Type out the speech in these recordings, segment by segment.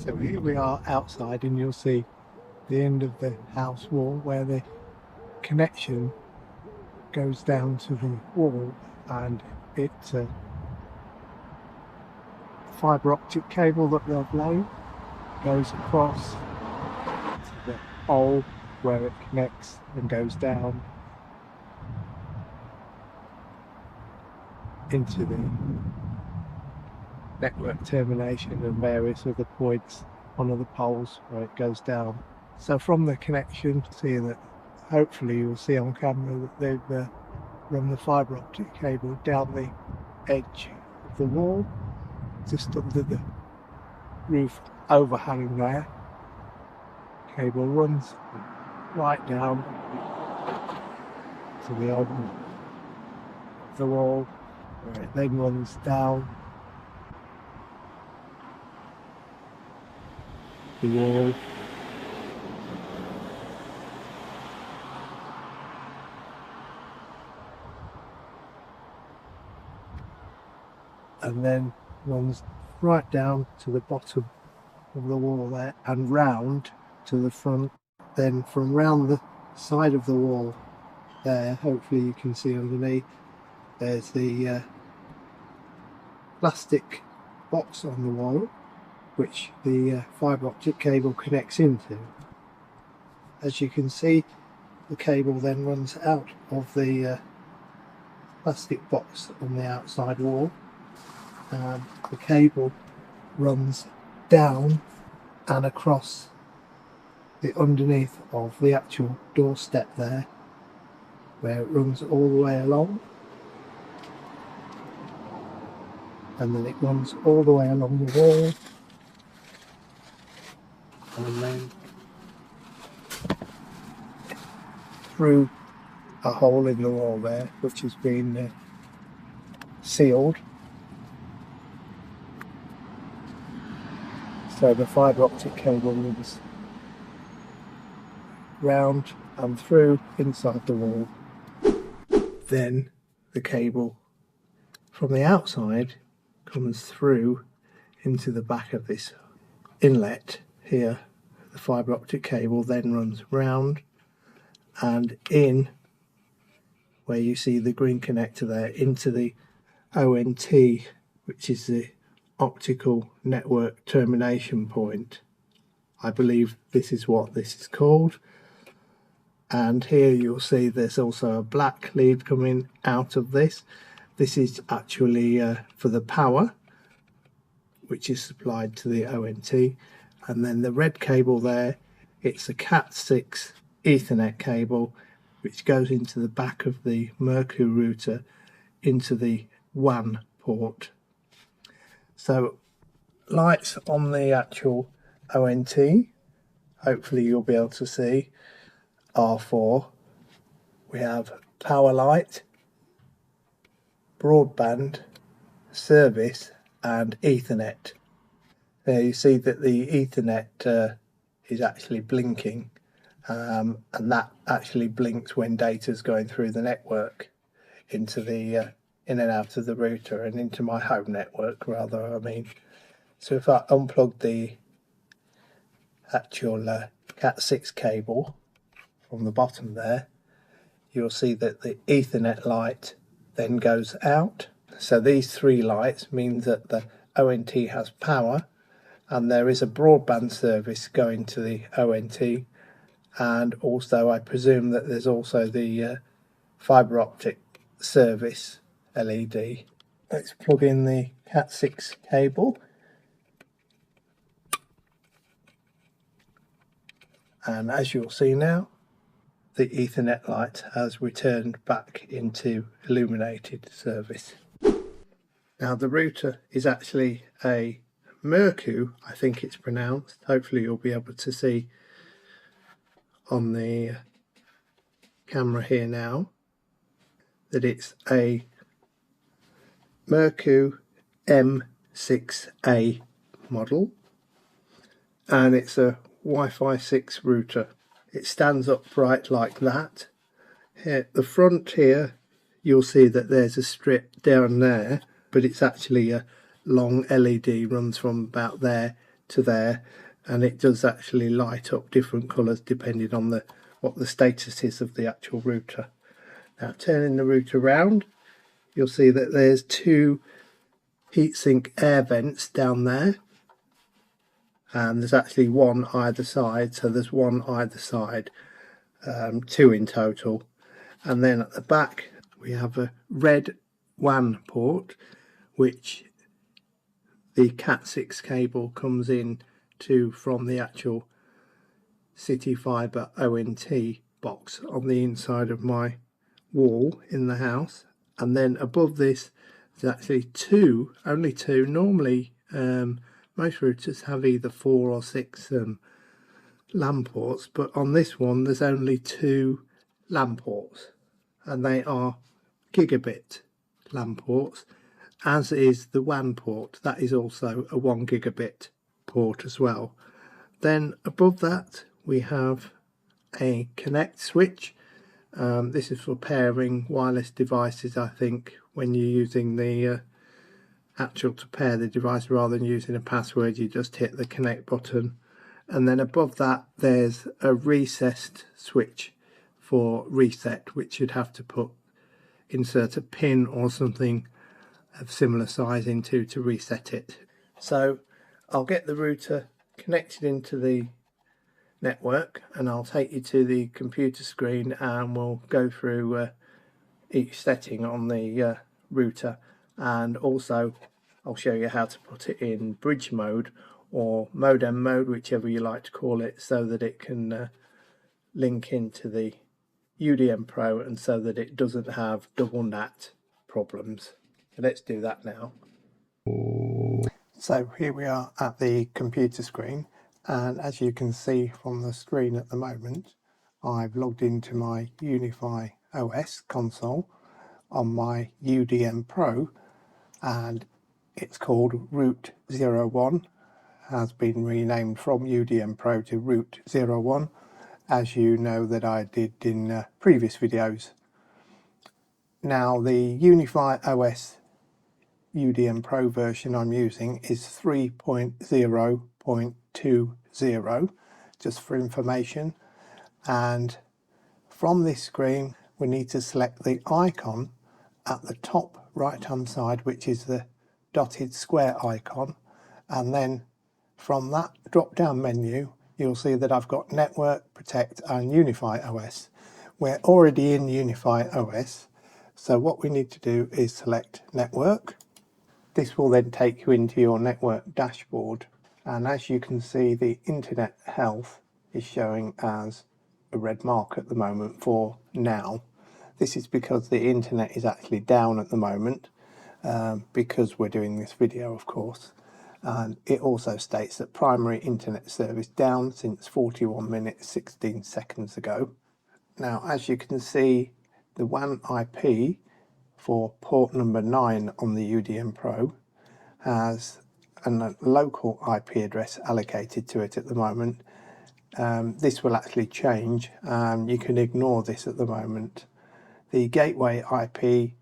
So here we are outside, and you'll see the end of the house wall where the connection goes down to the wall, and it's a fibre optic cable that they've laid, goes across to the hole where it connects and goes down into the network termination and various other points on other poles where it goes down. So from the connection, see that hopefully you'll see on camera that they've run the fibre optic cable down the edge of the wall, just under the roof overhang there. Cable runs right down to the open of the wall, where it then runs down the wall and then runs right down to the bottom of the wall there and round to the front. Then from round the side of the wall there, hopefully you can see underneath, there's the plastic box on the wall which the fibre optic cable connects into. As you can see, the cable then runs out of the plastic box on the outside wall, and the cable runs down and across the underneath of the actual doorstep there, where it runs all the way along, and then it runs all the way along the wall, and then through a hole in the wall there which has been sealed. So the fibre optic cable runs round and through inside the wall. Then the cable from the outside comes through into the back of this inlet here. The fibre optic cable then runs round and in where you see the green connector there into the ONT, which is the optical network termination point. I believe this is what this is called. And here you'll see there's also a black lead coming out of this. This is actually for the power, which is supplied to the ONT. And then the red cable there, it's a Cat6 Ethernet cable which goes into the back of the Mercku router into the WAN port. So lights on the actual ONT, hopefully you'll be able to see, are for, we have power light, broadband, service and Ethernet. There you see that the Ethernet is actually blinking, and that actually blinks when data is going through the network into the in and out of the router and into my home network rather, I mean. So if I unplug the actual Cat6 cable from the bottom there, you'll see that the Ethernet light then goes out. So these three lights mean that the ONT has power, and there is a broadband service going to the ONT, and also I presume that there's also the fibre optic service LED. Let's plug in the Cat6 cable, and as you'll see now, the Ethernet light has returned back into illuminated service. Now the router is actually a Mercku, I think it's pronounced. Hopefully you'll be able to see on the camera here now that it's a Mercku M6a model, and it's a Wi-Fi 6 router. It stands upright like that. Here at the front here you'll see that there's a strip down there, but it's actually a long LED, runs from about there to there, and it does actually light up different colours depending on what the status is of the actual router. Now turning the router around, you'll see that there's two heatsink air vents down there, and there's actually one either side, so there's one either side, two in total. And then at the back we have a red WAN port which the Cat6 cable comes in to from the actual City Fibre ONT box on the inside of my wall in the house. And then above this there's actually only two. Normally most routers have either 4 or 6 LAN ports, but on this one there's only 2 LAN ports, and they are gigabit LAN ports, as is the WAN port. That is also a 1 gigabit port as well. Then above that we have a connect switch. This is for pairing wireless devices. I think when you're using the actual to pair the device, rather than using a password, you just hit the connect button. And then above that there's a recessed switch for reset, which you'd have to insert a pin or something of similar size into to reset it. So I'll get the router connected into the network and I'll take you to the computer screen and we'll go through each setting on the router, and also I'll show you how to put it in bridge mode or modem mode, whichever you like to call it, so that it can link into the UDM Pro and so that it doesn't have double NAT problems. So let's do that now. So here we are at the computer screen, and as you can see from the screen at the moment, I've logged into my UniFi OS console on my UDM Pro, and it's called Route 01, has been renamed from UDM Pro to Route 01, as you know that I did in previous videos. Now the UniFi OS UDM Pro version I'm using is 3.0.20, just for information. And from this screen we need to select the icon at the top right hand side, which is the dotted square icon, and then from that drop down menu you'll see that I've got Network, Protect and UniFi OS. We're already in UniFi OS, so what we need to do is select Network. This will then take you into your network dashboard, and as you can see the internet health is showing as a red mark at the moment for now. This is because the internet is actually down at the moment, because we're doing this video, of course. And it also states that primary internet service down since 41 minutes 16 seconds ago. Now as you can see, the WAN IP for port number 9 on the UDM Pro has a local IP address allocated to it at the moment. This will actually change, you can ignore this at the moment. The gateway IP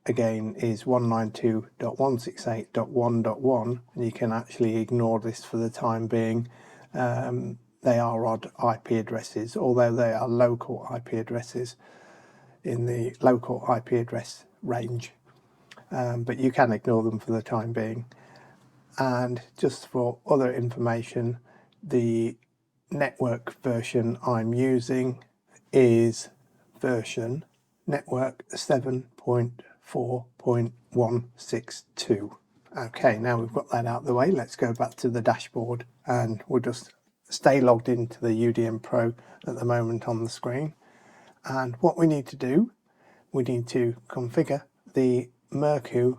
again is 192.168.1.1, and you can actually ignore this for the time being. They are odd IP addresses, although they are local IP addresses in the local IP address range, but you can ignore them for the time being. And just for other information, the network version I'm using is version network 7.4.162. Okay, now we've got that out of the way, let's go back to the dashboard and we'll just stay logged into the UDM Pro at the moment on the screen. And what we need to do, we need to configure the Mercku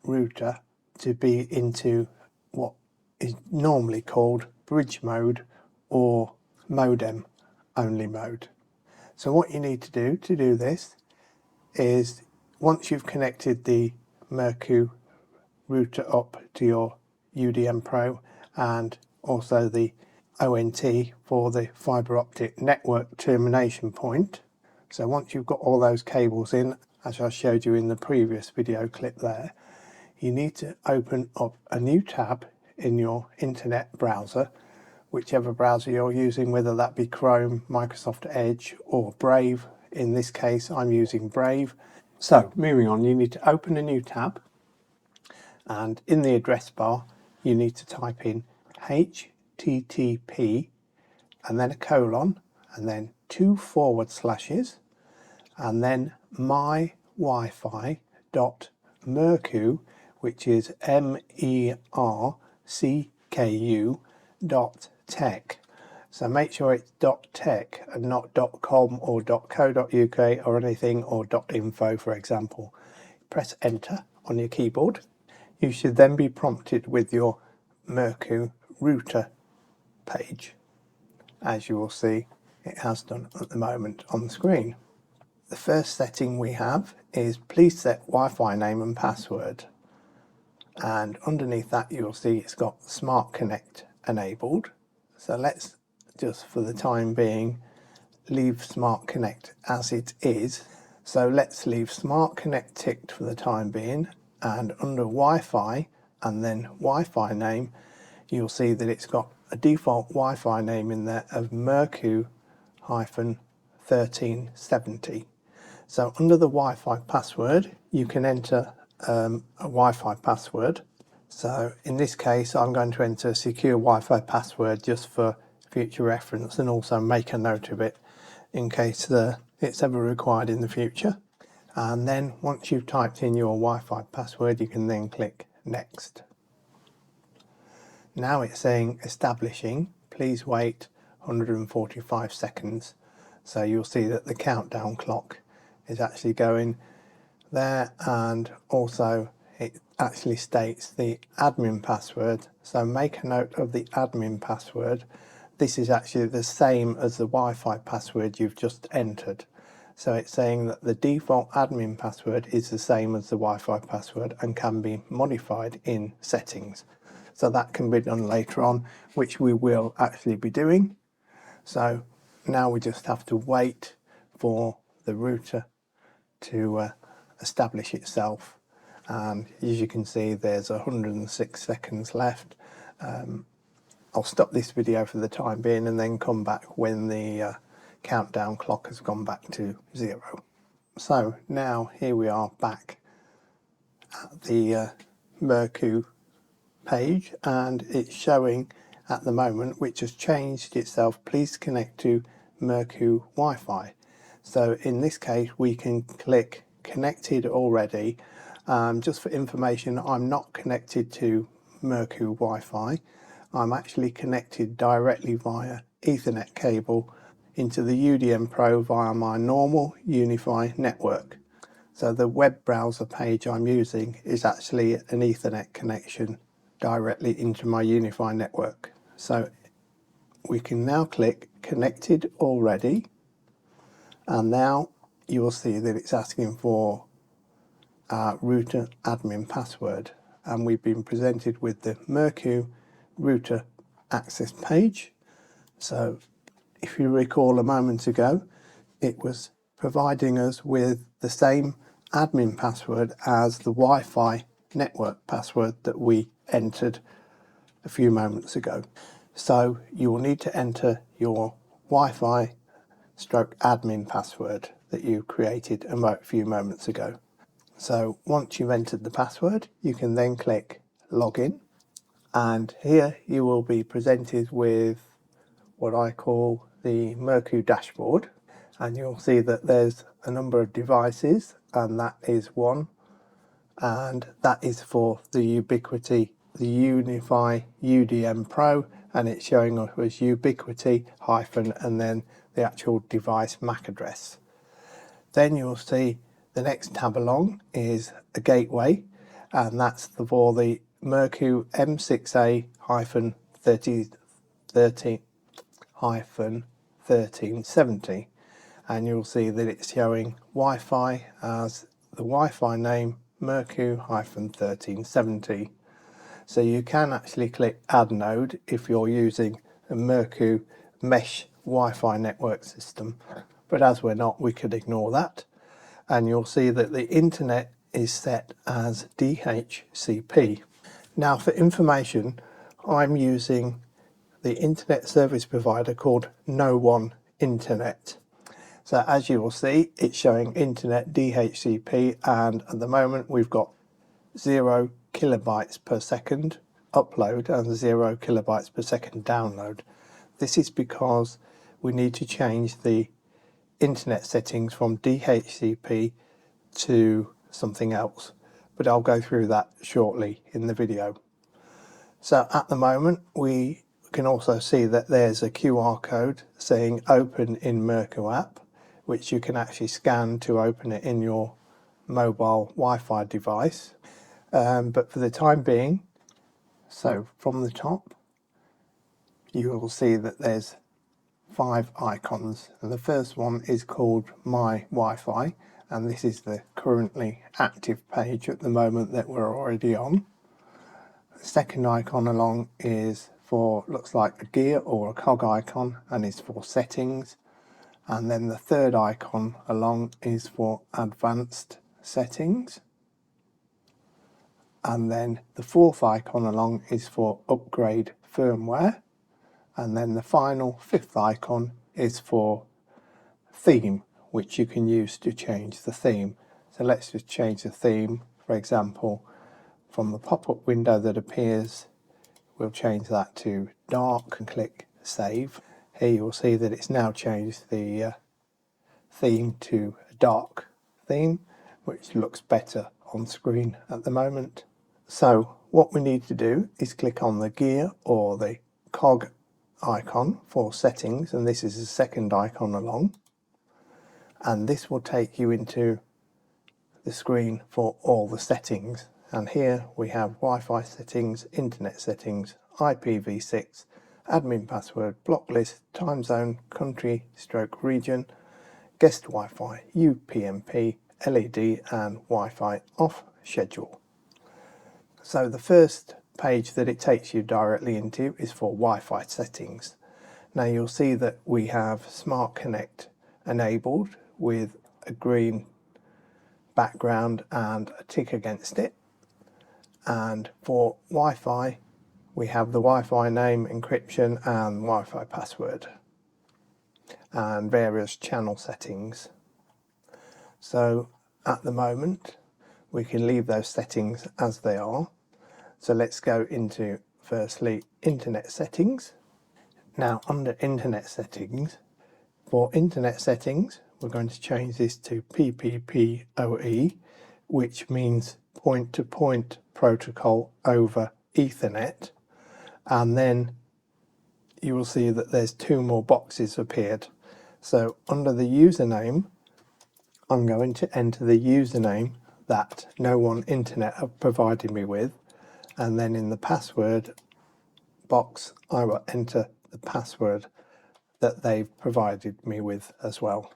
router to be into what is normally called bridge mode or modem only mode. So what you need to do this is, once you've connected the Mercku router up to your UDM Pro and also the ONT for the fibre optic network termination point, so once you've got all those cables in, as I showed you in the previous video clip there, you need to open up a new tab in your internet browser, whichever browser you're using, whether that be Chrome, Microsoft Edge or Brave. In this case I'm using Brave. So moving on, you need to open a new tab, and in the address bar you need to type in HTTP and then a colon and then 2 forward slashes and then mywifi.mercku, which is MERCKU.tech. So make sure it's .tech and not .com or .co.uk or anything, or .info for example. Press enter on your keyboard. You should then be prompted with your Mercku router page, as you will see it has done at the moment on the screen. The first setting we have is please set Wi-Fi name and password, and underneath that you'll see it's got Smart Connect enabled. So let's just for the time being leave Smart Connect as it is. So let's leave Smart Connect ticked for the time being, and under Wi-Fi and then Wi-Fi name you'll see that it's got a default Wi-Fi name in there of Mercku-1370. So under the Wi-Fi password you can enter a Wi-Fi password. So in this case I'm going to enter a secure Wi-Fi password just for future reference, and also make a note of it in case it's ever required in the future. And then once you've typed in your Wi-Fi password you can then click next. Now it's saying establishing, please wait 145 seconds. So you'll see that the countdown clock is actually going there, and also it actually states the admin password. So make a note of the admin password. This is actually the same as the Wi-Fi password you've just entered. So it's saying that the default admin password is the same as the Wi-Fi password and can be modified in settings. So that can be done later on, which we will actually be doing. So now we just have to wait for the router to establish itself, and as you can see there's 106 seconds left. I'll stop this video for the time being and then come back when the countdown clock has gone back to 0. So now here we are back at the Mercku page, and it's showing at the moment, which has changed itself, please connect to Mercku Wi-Fi. So in this case we can click connected already. Just for information, I'm not connected to Mercku Wi-Fi. I'm actually connected directly via Ethernet cable into the UDM Pro via my normal UniFi network. So the web browser page I'm using is actually an Ethernet connection directly into my UniFi network. So we can now click connected already, and now you will see that it's asking for our router admin password, and we've been presented with the Mercku router access page. So if you recall a moment ago, it was providing us with the same admin password as the Wi-Fi network password that we entered a few moments ago. So you will need to enter your Wi-Fi stroke admin password that you created a few moments ago. So once you've entered the password, you can then click login, and here you will be presented with what I call the Mercku dashboard, and you'll see that there's a number of devices, and that is one, and that is for the Ubiquiti, the UniFi UDM Pro, and it's showing us as Ubiquiti hyphen and then the actual device MAC address. Then you'll see the next tab along is a gateway, and that's for the Mercku M6a hyphen 1370, and you'll see that it's showing Wi-Fi as the Wi-Fi name Mercku-1370. So you can actually click add node if you're using a Mercku mesh Wi-Fi network system, but as we're not, we could ignore that. And you'll see that the internet is set as DHCP. Now for information, I'm using the internet service provider called One Internet. So as you will see, it's showing internet DHCP, and at the moment we've got 0 kilobytes per second upload and 0 kilobytes per second download. This is because we need to change the internet settings from DHCP to something else, but I'll go through that shortly in the video. So at the moment we can also see that there's a QR code saying open in Mercku app, which you can actually scan to open it in your mobile Wi-Fi device. But for the time being, so from the top you will see that there's 5 icons, and the first one is called My Wi-Fi, and this is the currently active page at the moment that we're already on. The second icon along is for, looks like a gear or a cog icon, and is for settings. And then the third icon along is for advanced settings. And then the fourth icon along is for upgrade firmware. And then the final 5th icon is for theme, which you can use to change the theme. So let's just change the theme. For example, from the pop-up window that appears, we'll change that to dark and click save. Here you'll see that it's now changed the theme to a dark theme, which looks better on screen at the moment. So what we need to do is click on the gear or the cog icon for settings, and this is the second icon along, and this will take you into the screen for all the settings. And here we have Wi-Fi settings, internet settings, IPv6, admin password, block list, time zone, country stroke region, guest Wi-Fi, UPnP, LED, and Wi-Fi off schedule. So the first page that it takes you directly into is for Wi-Fi settings. Now you'll see that we have Smart Connect enabled with a green background and a tick against it. And for Wi-Fi, we have the Wi-Fi name, encryption, and Wi-Fi password, and various channel settings. So at the moment, we can leave those settings as they are. So let's go into, firstly, internet settings. Now under internet settings, for internet settings, we're going to change this to PPPoE, which means point-to-point protocol over Ethernet. And then you will see that there's 2 more boxes appeared. So under the username, I'm going to enter the username that One Internet have provided me with, and then in the password box I will enter the password that they've provided me with as well.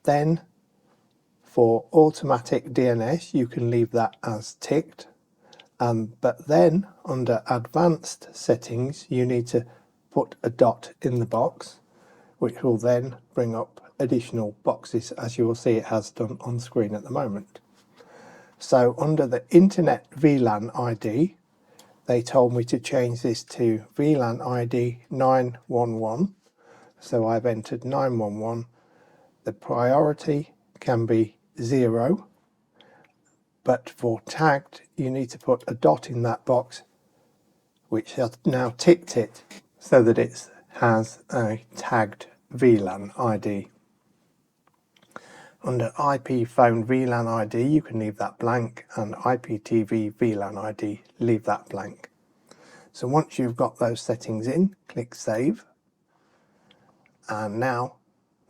Then for automatic DNS, you can leave that as ticked, but then under advanced settings you need to put a dot in the box, which will then bring up additional boxes, as you will see it has done on screen at the moment. So under the internet VLAN ID, they told me to change this to VLAN ID 911. So I've entered 911. The priority can be 0, but for tagged, you need to put a dot in that box, which has now ticked it so that it has a tagged VLAN ID. Under IP phone VLAN ID, you can leave that blank, and IPTV VLAN ID, leave that blank. So once you've got those settings in, click save, and now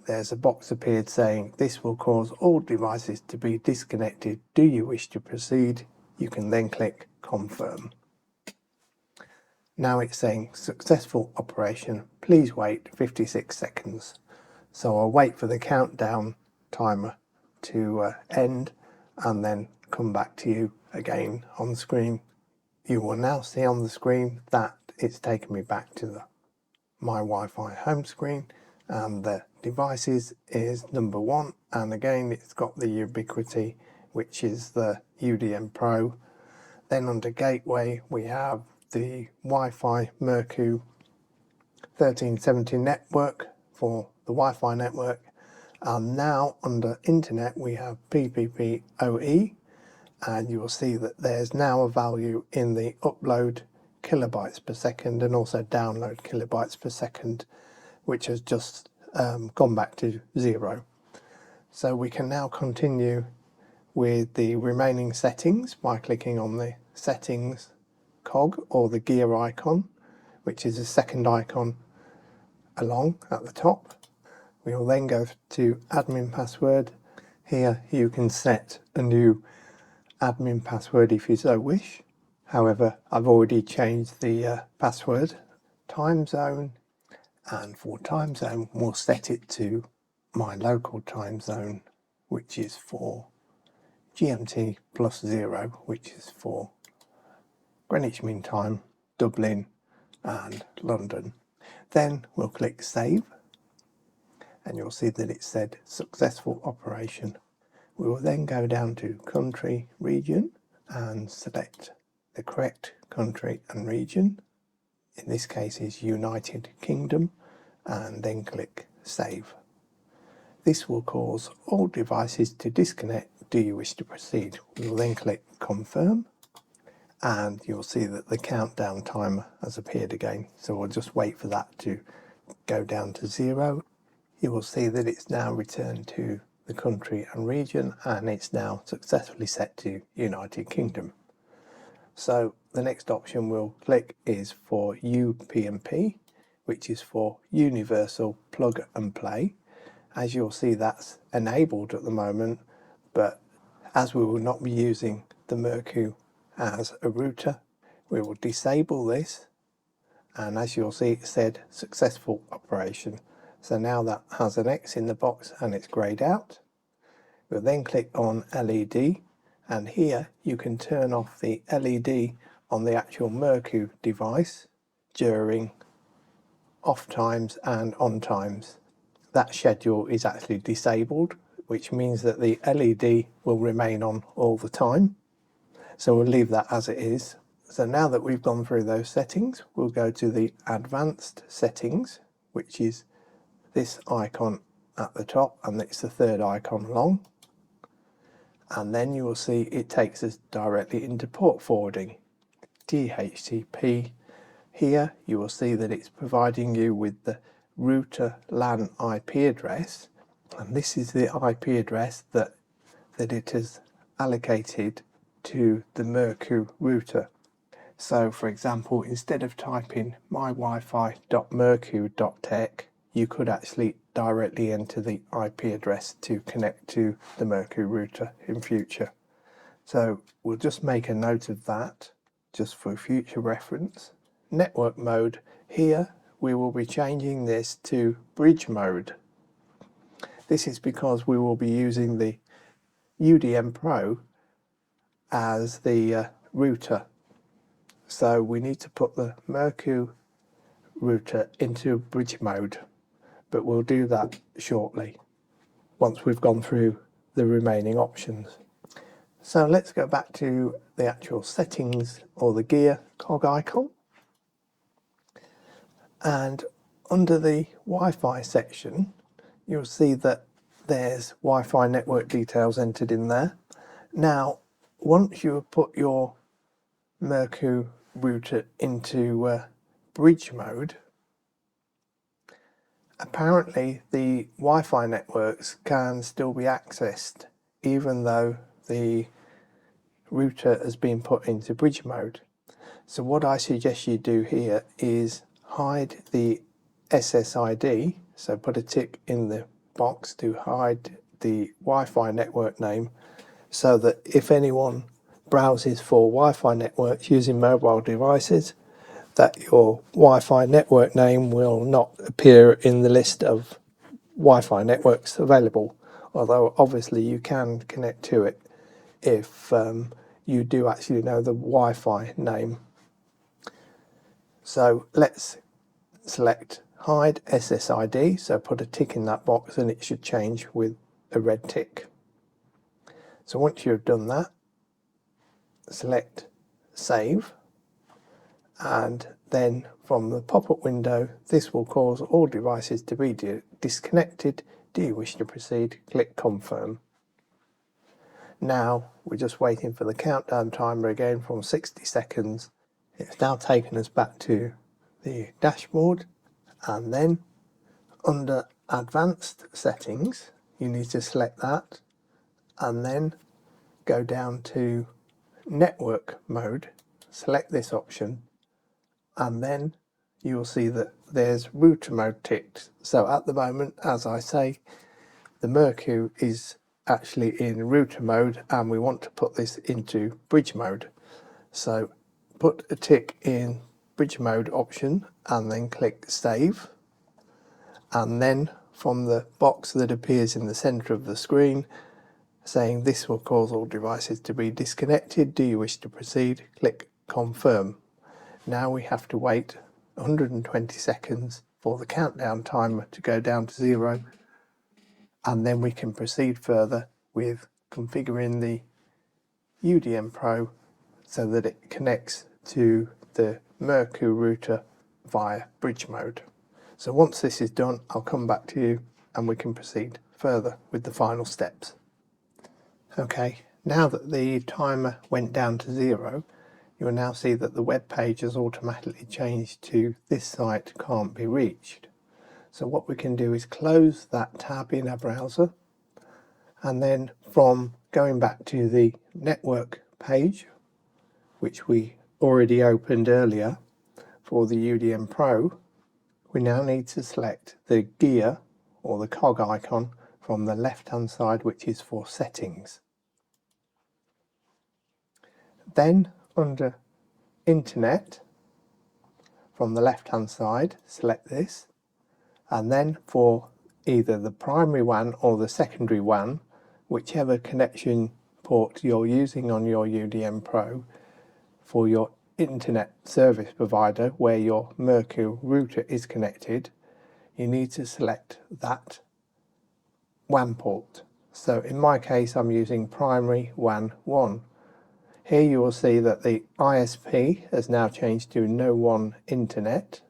there's a box appeared saying this will cause all devices to be disconnected. Do you wish to proceed? You can then click confirm. Now it's saying successful operation, please wait 56 seconds. So I'll wait for the countdown timer to end and then come back to you again on the screen. You will now see on the screen that it's taken me back to my Wi-Fi home screen, and the devices is number 1, and again it's got the ubiquity, which is the UDM Pro. Then under gateway we have the Wi-Fi Mercku 1370 network for the Wi-Fi network, and now under internet we have PPPoE, and you will see that there's now a value in the upload kilobytes per second and also download kilobytes per second, which has just gone back to 0. So we can now continue with the remaining settings by clicking on the settings cog or the gear icon, which is the second icon along at the top. We will then go to admin password. Here you can set a new admin password if you so wish. However, I've already changed the password. Time zone, and for time zone we'll set it to my local time zone, which is for GMT plus 0, which is for Greenwich Mean Time, Dublin and London. Then we'll click save, and you'll see that it said successful operation. We will then go down to country, region, and select the correct country and region. In this case is United Kingdom, and then click save. This will cause all devices to disconnect. Do you wish to proceed? We will then click confirm, and you'll see that the countdown timer has appeared again. So we'll just wait for that to go down to 0. You will see that it's now returned to the country and region, and it's now successfully set to United Kingdom. So the next option we'll click is for UPnP, which is for Universal Plug and Play. As you'll see, that's enabled at the moment, but as we will not be using the Mercku as a router, we will disable this, and as you'll see it said successful operation. So now that has an X in the box and it's greyed out. We'll then click on LED, and here you can turn off the LED on the actual Mercku device during off times and on times. That schedule is actually disabled, which means that the LED will remain on all the time. So we'll leave that as it is. So now that we've gone through those settings, we'll go to the advanced settings, which is this icon at the top, and it's the third icon along. And then you will see it takes us directly into port forwarding, DHCP. Here you will see that it's providing you with the router LAN IP address, and this is the IP address that it has allocated to the Mercku router. So for example, instead of typing mywifi.mercku.tech, you could actually directly enter the IP address to connect to the Mercku router in future. So we'll just make a note of that just for future reference. Network mode, here we will be changing this to bridge mode. This is because we will be using the UDM Pro as the router. So we need to put the Mercku router into bridge mode, but we'll do that shortly once we've gone through the remaining options. So let's go back to the actual settings or the gear cog icon, and under the Wi-Fi section you'll see that there's Wi-Fi network details entered in there. Now once you have put your Mercku router into bridge mode, apparently the Wi-Fi networks can still be accessed even though the router has been put into bridge mode. So what I suggest you do here is hide the SSID, so put a tick in the box to hide the Wi-Fi network name, so that if anyone browses for Wi-Fi networks using mobile devices, that your Wi-Fi network name will not appear in the list of Wi-Fi networks available, although obviously you can connect to it if you do actually know the Wi-Fi name. So let's select hide SSID, so put a tick in that box and it should change with a red tick. So once you've done that, select save, and then from the pop-up window, this will cause all devices to be disconnected. Do you wish to proceed? Click confirm. Now we're just waiting for the countdown timer again from 60 seconds. It's now taken us back to the dashboard, and then under advanced settings you need to select that and then go down to network mode, select this option, and then you will see that there's router mode ticked. So at the moment, as I say, the Mercku is actually in router mode and we want to put this into bridge mode. So put a tick in bridge mode option and then click save, and then from the box that appears in the center of the screen saying this will cause all devices to be disconnected, do you wish to proceed? Click confirm. Now we have to wait 120 seconds for the countdown timer to go down to 0, and then we can proceed further with configuring the UDM Pro so that it connects to the Mercku router via bridge mode. So once this is done, I'll come back to you and we can proceed further with the final steps. Okay, now that the timer went down to 0, you will now see that the web page has automatically changed to this site can't be reached. So what we can do is close that tab in our browser, and then from going back to the network page, which we already opened earlier for the UDM Pro, we now need to select the gear or the cog icon from the left hand side, which is for settings. Then under Internet, from the left hand side, select this, and then for either the primary WAN or the secondary WAN, whichever connection port you're using on your UDM Pro, for your internet service provider where your Mercku router is connected, you need to select that WAN port. So in my case I'm using primary WAN 1. Here you will see that the ISP has now changed to No One Internet.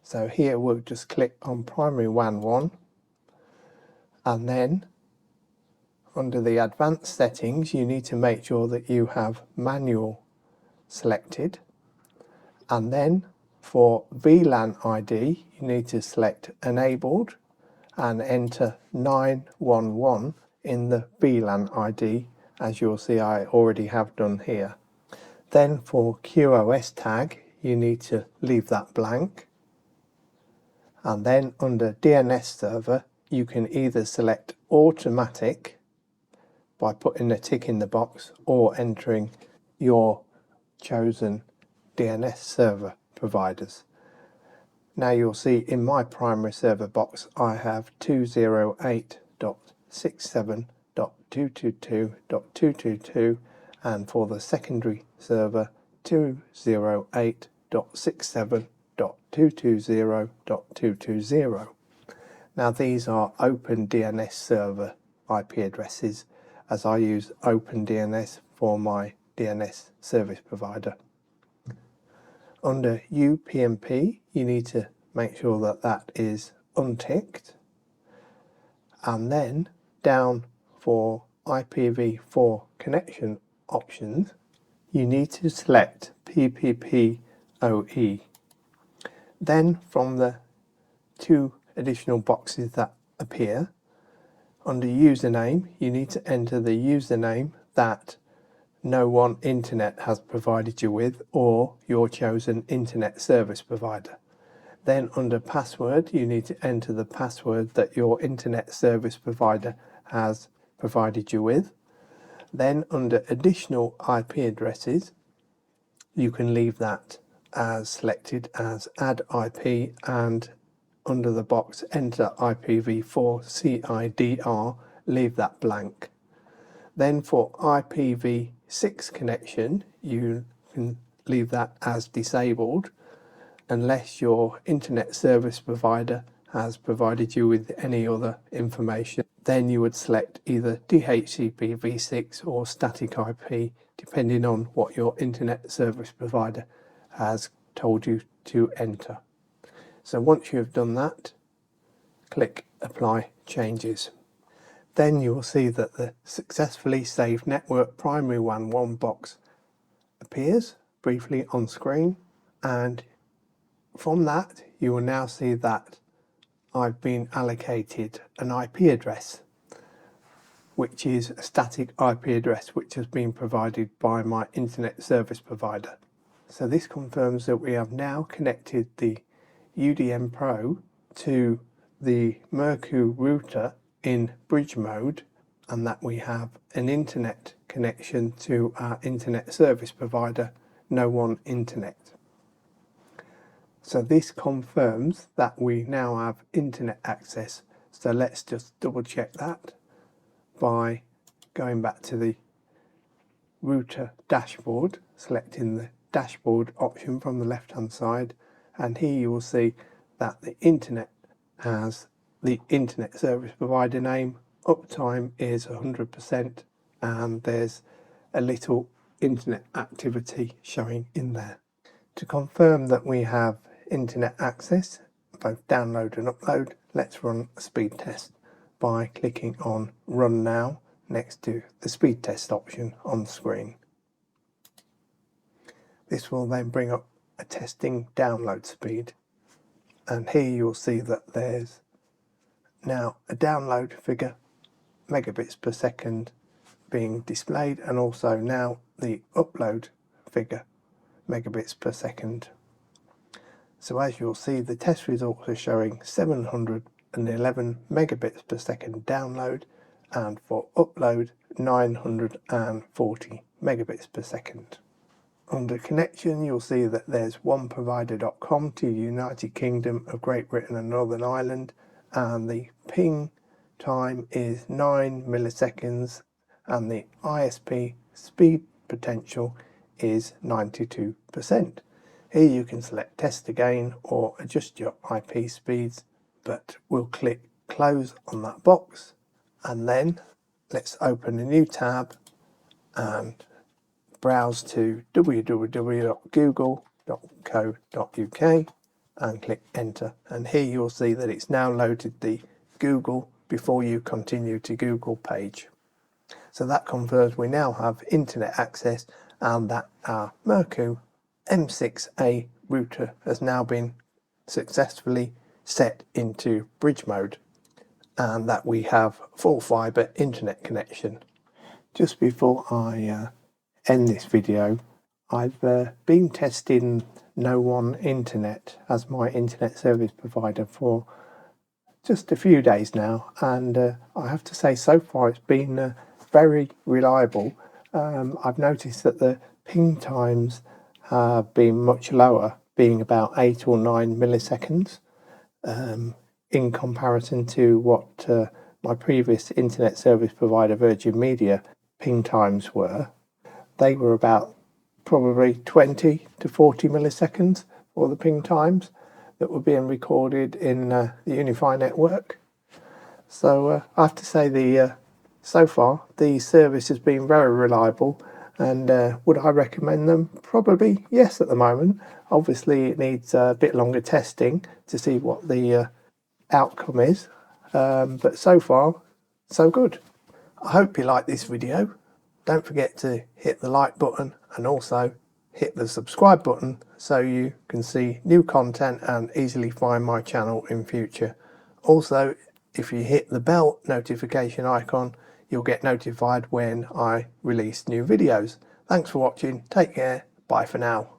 So here we'll just click on primary WAN 1, and then under the advanced settings you need to make sure that you have manual selected, and then for VLAN ID you need to select enabled and enter 911 in the VLAN ID, as you'll see I already have done here. Then for QoS tag you need to leave that blank, and then under DNS server you can either select automatic by putting a tick in the box or entering your chosen DNS server providers. Now you'll see in my primary server box I have 208.67.222.222, and for the secondary server 208.67.220.220. Now these are Open DNS server IP addresses, as I use OpenDNS for my DNS service provider. Under UPnP you need to make sure that that is unticked, and then down for IPv4 connection options you need to select PPPoE. Then from the two additional boxes that appear, under username you need to enter the username that No One Internet has provided you with, or your chosen internet service provider. Then under password you need to enter the password that your internet service provider has provided you with. Then under additional IP addresses you can leave that as selected as add IP, and under the box enter IPv4 CIDR, leave that blank. Then for IPv6 connection you can leave that as disabled unless your internet service provider has provided you with any other information. Then you would select either DHCP v6 or static IP, depending on what your internet service provider has told you to enter. So once you have done that, click Apply Changes. Then you will see that the successfully saved network primary WAN 1 box appears briefly on screen, and from that you will now see that I've been allocated an IP address, which is a static IP address which has been provided by my internet service provider. So this confirms that we have now connected the UDM Pro to the Mercku router in bridge mode, and that we have an internet connection to our internet service provider, One Internet. So this confirms that we now have internet access. So let's just double check that by going back to the router dashboard, selecting the dashboard option from the left hand side, and here you will see that the internet has the internet service provider name, uptime is 100%, and there's a little internet activity showing in there. To confirm that we have internet access, both download and upload, let's run a speed test by clicking on Run Now next to the speed test option on the screen. This will then bring up a testing download speed, and here you'll see that there's now a download figure, megabits per second, being displayed, and also now the upload figure, megabits per second. So as you'll see, the test results are showing 711 megabits per second download, and for upload 940 megabits per second. Under connection, you'll see that there's oneprovider.com to United Kingdom of Great Britain and Northern Ireland, and the ping time is 9 milliseconds, and the ISP speed potential is 92%. Here you can select test again or adjust your IP speeds, but we'll click close on that box, and then let's open a new tab and browse to www.google.co.uk and click enter, and here you'll see that it's now loaded the Google before you continue to Google page. So that confirms we now have internet access, and that our Mercku M6a router has now been successfully set into bridge mode, and that we have full fibre internet connection. Just before I end this video, I've been testing One Internet as my internet service provider for just a few days now, and I have to say so far it's been very reliable. I've noticed that the ping times have been much lower, being about 8 or 9 milliseconds in comparison to what my previous internet service provider Virgin Media ping times were. They were about probably 20 to 40 milliseconds for the ping times that were being recorded in the UniFi network. So I have to say so far the service has been very reliable, and would I recommend them? Probably yes at the moment. Obviously it needs a bit longer testing to see what the outcome is, but so far so good. I hope you like this video. Don't forget to hit the like button and also hit the subscribe button so you can see new content and easily find my channel in future. Also, if you hit the bell notification icon, you'll get notified when I release new videos. Thanks for watching. Take care. Bye for now.